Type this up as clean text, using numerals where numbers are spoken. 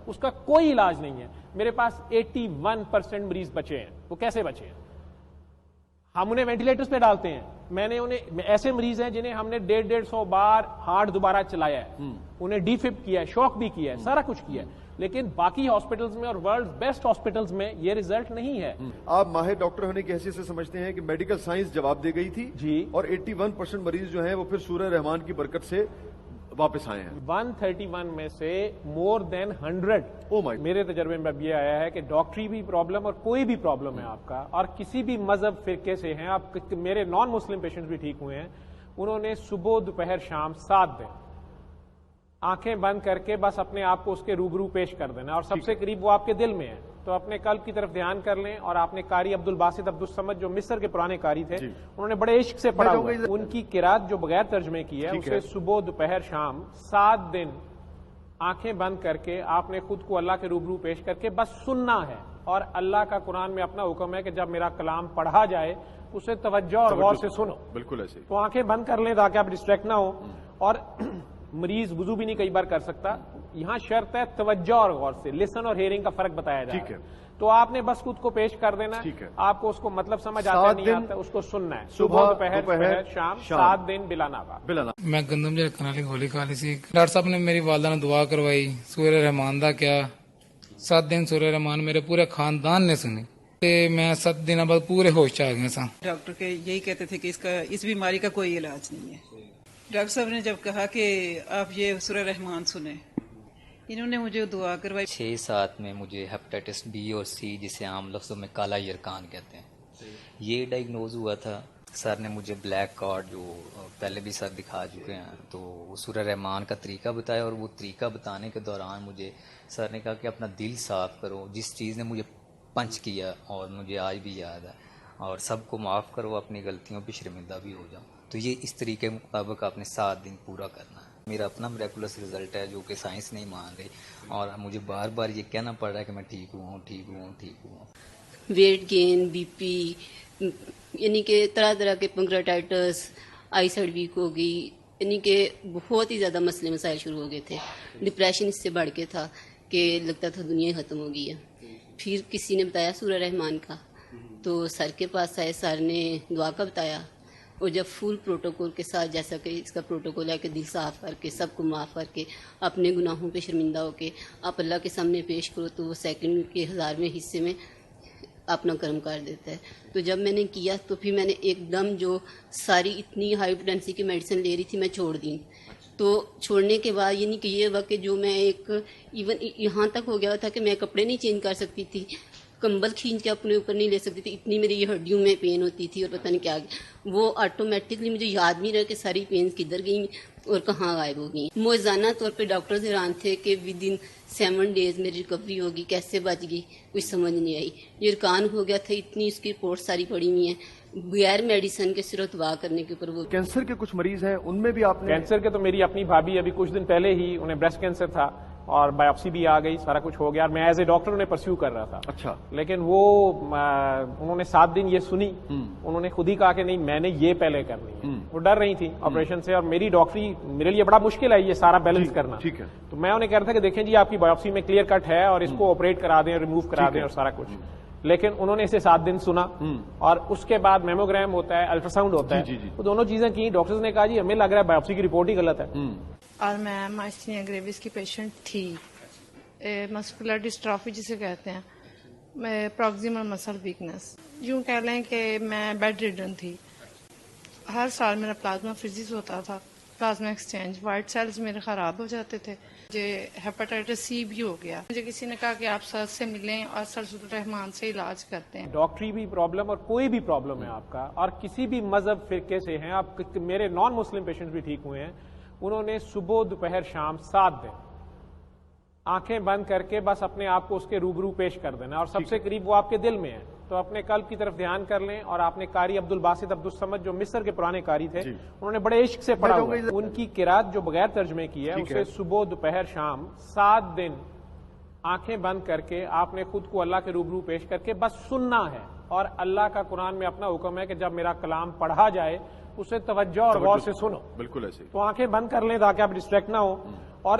اس کا کوئی علاج نہیں ہے. میرے پاس 81% مریض بچے ہیں. وہ کیسے بچے ہیں؟ ہم انہیں وینٹیلیٹرز پہ ڈالتے ہیں. میں نے انہیں ایسے مریض ہیں جنہیں ہم نے 150 بار ہارٹ دوبارہ چلایا ہے, انہیں ڈی فپ کیا ہے, شوک بھی کیا ہے, سارا کچھ کیا ہے, لیکن باقی ہاسپٹلز میں اور ورلڈ بیسٹ ہاسپٹلز میں یہ ریزلٹ نہیں ہے. آپ ماہر ڈاکٹر ہونے کی حیثیت سے سمجھتے ہیں کہ میڈیکل سائنس جواب دے گئی تھی جی, اور 81% مریض جو ہیں وہ پھر سورہ رحمان کی برکت سے واپس آئے ہیں. 131 میں سے مور دین 100 میرے تجربے میں اب یہ آیا ہے کہ ڈاکٹری بھی پرابلم اور کوئی بھی پرابلم ہے آپ کا, اور کسی بھی مذہب فرقے سے ہیں آپ, میرے نان مسلم پیشنٹس بھی ٹھیک ہوئے ہیں, انہوں نے صبح دوپہر شام 7 دن آنکھیں بند کر کے بس اپنے آپ کو اس کے روبرو پیش کر دینا, اور سب سے قریب وہ آپ کے دل میں ہے. تو اپنے قلب کی طرف دھیان کر لیں, اور آپ نے قاری عبدالباسط عبدالصمد جو مصر کے پرانے قاری تھے, انہوں نے بڑے عشق سے پڑھا ہوا ہے, ان کی قرات جو بغیر ترجمے کی ہے اسے صبح دوپہر شام 7 دن آنکھیں بند کر کے آپ نے خود کو اللہ کے روبرو پیش کر کے بس سننا ہے. اور اللہ کا قرآن میں اپنا حکم ہے کہ جب میرا کلام پڑھا جائے اسے توجہ اور غور سے سنو. بالکل ایسے. تو آنکھیں بند کر لیں تاکہ آپ ڈسٹریکٹ نہ ہو. اور مریض وضو بھی نہیں کئی بار کر سکتا, یہاں شرط ہے توجہ اور غور سے. لسن اور ہیئرنگ کا فرق بتایا جائے. ٹھیک ہے, تو آپ نے بس خود کو پیش کر دینا ہے. آپ کو اس کو مطلب سمجھ آتا نہیں آتا, اس کو سننا ہے. صبح دوپہر شام 7 دن بلا ناغا. میں گندم جڑ کنالی گولی کالی سی. ڈاکٹر صاحب نے میری والدہ نے دعا کروائی, سورہ رحمان دا کیا 7 دن سورہ رحمان میرے پورے خاندان نے سنی, میں 7 دن بعد پورے ہوش آ گئے سا. ڈاکٹر کے یہی کہتے تھے کہ اس بیماری کا کوئی علاج نہیں ہے. ڈاکٹر صاحب نے جب کہا کہ آپ یہ سورہ رحمان سنیں, انہوں نے مجھے دعا کروائی. 6-7 میں مجھے ہیپاٹائٹس بی اور سی, جسے عام لفظوں میں کالا یرکان کہتے ہیں, یہ ڈائگنوز ہوا تھا. سر نے مجھے بلیک کارڈ, جو پہلے بھی سر دکھا چکے ہیں, تو وہ سورہ رحمان کا طریقہ بتایا, اور وہ طریقہ بتانے کے دوران مجھے سر نے کہا کہ اپنا دل صاف کرو, جس چیز نے مجھے پنچ کیا اور مجھے آج بھی یاد ہے, اور سب کو معاف کرو, اپنی غلطیوں پہ شرمندہ بھی ہو جاؤ. تو یہ اس طریقے کے مطابق آپ نے 7 دن پورا کرنا ہے. میرا اپنا میریکولس رزلٹ ہے جو کہ سائنس نہیں مان رہی, اور مجھے بار بار یہ کہنا پڑ رہا ہے کہ میں ٹھیک ہوا ہوں, ٹھیک ہوا ہوں, ٹھیک ہوا ہوں. ویٹ گین, بی پی, یعنی کہ طرح طرح کے پنکریٹائٹس, آئی سائڈ ویک ہو گئی, یعنی کہ بہت ہی زیادہ مسئلے مسائل شروع ہو گئے تھے. ڈپریشن اس سے بڑھ کے تھا کہ لگتا تھا دنیا ہی ختم ہو گئی ہے. پھر کسی نے بتایا سورہ رحمان کا, تو سر کے پاس آئے, سر نے دعا کا بتایا, اور جب فل پروٹوکول کے ساتھ, جیسا کہ اس کا پروٹوکول ہے کہ دل صاف کر کے, سب کو معاف کر کے, اپنے گناہوں پہ شرمندہ ہو کے آپ اللہ کے سامنے پیش کرو, تو وہ سیکنڈ کے 1000ویں حصے میں اپنا کرم کر دیتا ہے. تو جب میں نے کیا تو پھر میں نے ایک دم جو ساری اتنی ہائی پوٹینسی کی میڈیسن لے رہی تھی میں چھوڑ دی. تو چھوڑنے کے بعد یعنی کہ یہ وقت جو میں ایک ایون یہاں تک ہو گیا تھا کہ میں کپڑے نہیں چینج کر سکتی تھی, کمبل کھینچ کے اپنے اوپر نہیں لے سکتی تھی, اتنی میری یہ ہڈیوں میں پین ہوتی تھی, اور پتہ نہیں کیا. وہ آٹومیٹکلی مجھے یاد نہیں رہا کہ ساری پینز کدھر گئیں اور کہاں غائب ہو گئیں. موزانہ طور پہ ڈاکٹر حیران تھے کہ ود ان 7 days میری ریکوری ہوگی, کیسے بچ گئی کچھ سمجھ نہیں آئی. یرکان ہو گیا تھا, اتنی اس کی رپورٹ ساری پڑی ہوئی ہیں, بغیر میڈیسن کے صرف دعا کرنے کے اوپر. وہ کینسر کے کچھ مریض ہیں, ان میں بھی آپ نے کینسر کے تو میری اپنی بھابھی ابھی کچھ دن پہلے ہی انہیں بریسٹ کینسر تھا, اور بایوپسی بھی آ گئی, سارا کچھ ہو گیا, اور میں ایز اے ڈاکٹر انہیں پرسیو کر رہا تھا. اچھا. لیکن وہ انہوں نے 7 دن یہ سنی, انہوں نے خود ہی کہا کہ نہیں میں نے یہ پہلے کرنی ہے. وہ ڈر رہی تھی آپریشن سے, اور میری ڈاکٹری میرے لیے بڑا مشکل ہے یہ سارا بیلنس کرنا. ٹھیک ہے. تو میں انہیں کہہ رہا تھا کہ دیکھیں جی آپ کی بایوپسی میں کلیئر کٹ ہے, اور اس کو آپریٹ کرا دیں, ریموو کرا دیں, اور سارا کچھ. لیکن انہوں نے اسے 7 دن سنا, اور اس کے بعد میموگرام ہوتا ہے, الٹرا ساؤنڈ ہوتا ہے, وہ دونوں چیزیں کی. ڈاکٹرز نے کہا جی ہمیں لگ رہا ہے بایوپسی کی رپورٹ ہی غلط ہے. اور میں مائسٹینیا گریوس کی پیشنٹ تھی, مسکولر ڈسٹرافی جسے کہتے ہیں, پروگزیمل مسل ویکنس, یوں کہہ لیں کہ میں بیڈ ریڈن تھی. ہر سال میرا پلازما فزیس ہوتا تھا, پلازما ایکسچینج, وائٹ سیلز میرے خراب ہو جاتے تھے. مجھے ہیپاٹائٹس سی بھی ہو گیا. مجھے کسی نے کہا کہ آپ سر سے ملیں اور سر سورہ رحمان سے علاج کرتے ہیں. ڈاکٹری بھی پرابلم اور کوئی بھی پرابلم ہے آپ کا, اور کسی بھی مذہب فرقے سے ہیں آپ, میرے نان مسلم پیشنٹس بھی ٹھیک ہوئے ہیں, انہوں نے صبح دوپہر شام 7 دن آنکھیں بند کر کے بس اپنے آپ کو اس کے روبرو پیش کر دینا, اور سب سے قریب وہ آپ کے دل میں ہے. تو اپنے قلب کی طرف دھیان کر لیں, اور آپ نے قاری عبدالباسط عبدالصمد جو مصر کے پرانے قاری تھے, انہوں نے بڑے عشق سے پڑھا ہوا ہے, ان کی قرات جو بغیر ترجمے کی ہے اسے صبح دوپہر شام 7 دن آنکھیں بند کر کے آپ نے خود کو اللہ کے روبرو پیش کر کے بس سننا ہے. اور اللہ کا قرآن میں اپنا حکم ہے کہ جب میرا کلام پڑھا جائے اسے توجہ اور غور سے سنو. بالکل ایسے. تو آنکھیں بند کر لیں تاکہ آپ ڈسٹریکٹ نہ ہو. اور